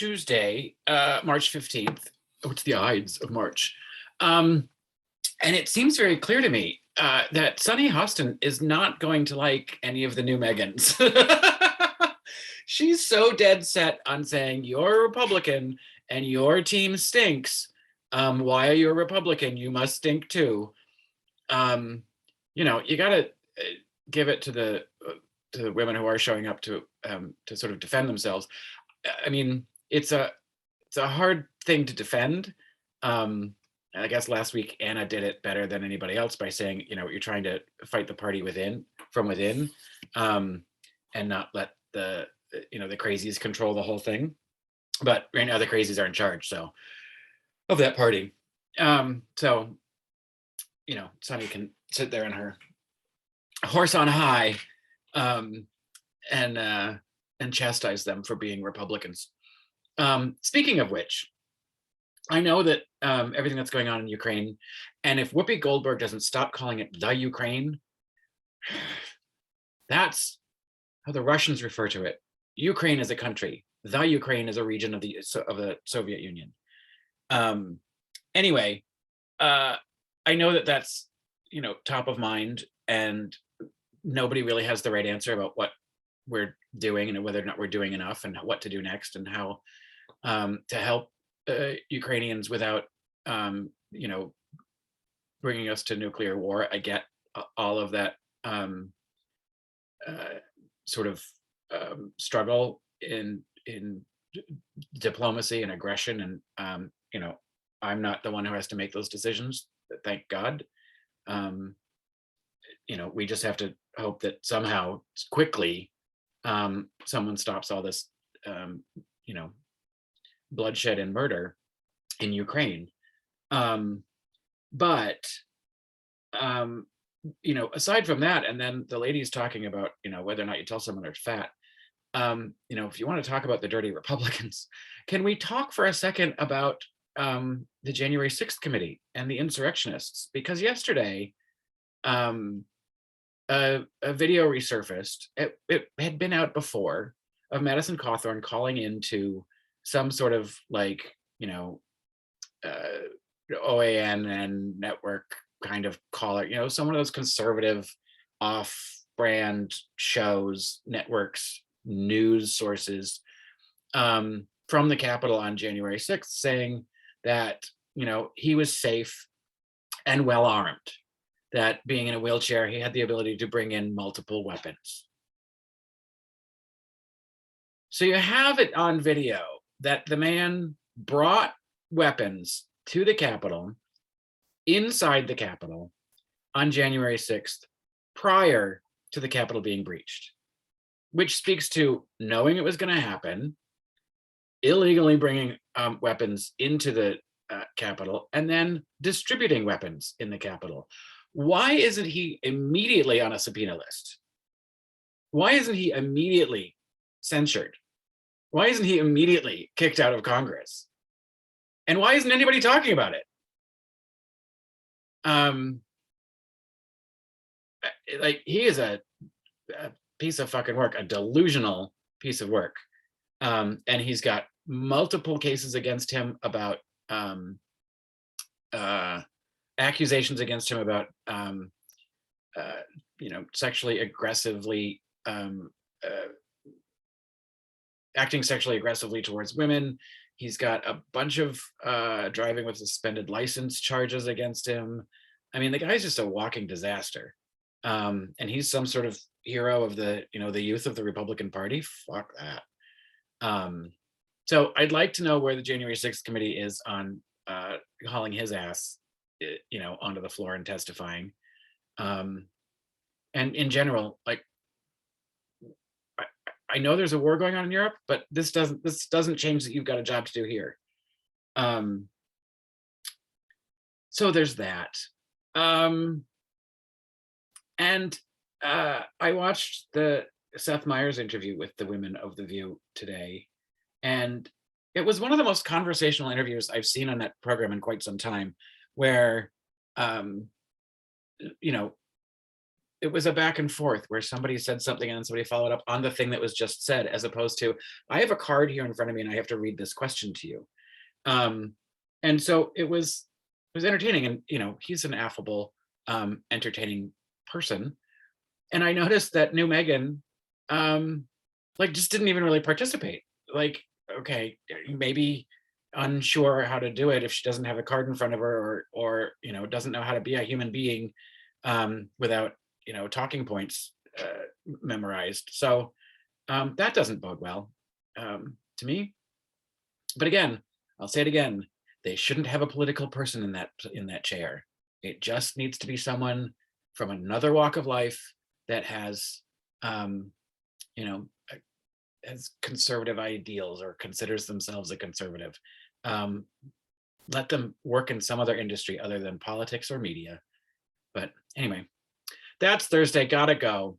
Tuesday, March 15th. What's the Ides of March? And it seems very clear to me that Sunny Hostin is not going to like any of the new Meghans. She's so dead set on saying, you're a Republican and your team stinks. Why are you a Republican? You must stink too. You got to give it to the women who are showing up to sort of defend themselves. I mean, it's a hard thing to defend. I guess last week Anna did it better than anybody else by saying, you're trying to fight the party from within, and not let the crazies control the whole thing. But right now the crazies are in charge, of that party. Sunny can sit there on her horse on high, and chastise them for being Republicans. Speaking of which, I know that everything that's going on in Ukraine, and if Whoopi Goldberg doesn't stop calling it the Ukraine, that's how the Russians refer to it. Ukraine is a country. The Ukraine is a region of the Soviet Union. Anyway, I know that that's top of mind, and nobody really has the right answer about what we're doing and whether or not we're doing enough and what to do next and how to help Ukrainians without bringing us to nuclear war. I get all of that sort of struggle in diplomacy and aggression, and I'm not the one who has to make those decisions, thank God. We just have to hope that somehow quickly someone stops all this bloodshed and murder in Ukraine. But aside from that, and then the lady's talking about whether or not you tell someone they're fat. If you want to talk about the dirty Republicans, can we talk for a second about the January 6th committee and the insurrectionists? Because yesterday a video resurfaced. It had been out before, of Madison Cawthorn calling into some sort of OAN and network kind of caller, some of those conservative off-brand shows, networks, news sources from the Capitol on January 6th, saying that he was safe and well armed, that being in a wheelchair, he had the ability to bring in multiple weapons. So you have it on video that the man brought weapons to the Capitol, inside the Capitol, on January 6th, prior to the Capitol being breached, which speaks to knowing it was going to happen, illegally bringing weapons into the Capitol, and then distributing weapons in the Capitol. Why isn't he immediately on a subpoena list? Why isn't he immediately censured? Why isn't he immediately kicked out of Congress? And why isn't anybody talking about it? He is a piece of fucking work, a delusional piece of work. And he's got multiple cases against him about accusations against him about sexually aggressively acting sexually aggressively towards women. He's got a bunch of driving with suspended license charges against him. I mean, the guy's just a walking disaster. And he's some sort of hero of the youth of the Republican Party. Fuck that. So I'd like to know where the January 6th committee is on hauling his ass, onto the floor and testifying. And in general, I know there's a war going on in Europe, but this doesn't change that you've got a job to do here. So there's that. And I watched the Seth Meyers interview with the women of The View today, and it was one of the most conversational interviews I've seen on that program in quite some time, where it was a back and forth where somebody said something and then somebody followed up on the thing that was just said, as opposed to, I have a card here in front of me and I have to read this question to you. And so it was entertaining, and he's an affable, entertaining person. And I noticed that new Meghan, like, just didn't even really participate. Like, okay, maybe unsure how to do it if she doesn't have a card in front of her, or doesn't know how to be a human being, without talking points memorized. So that doesn't bode well, to me. But again, I'll say it again, they shouldn't have a political person in that chair. It just needs to be someone from another walk of life that has has conservative ideals or considers themselves a conservative. Let them work in some other industry other than politics or media. But anyway, that's Thursday. Gotta go.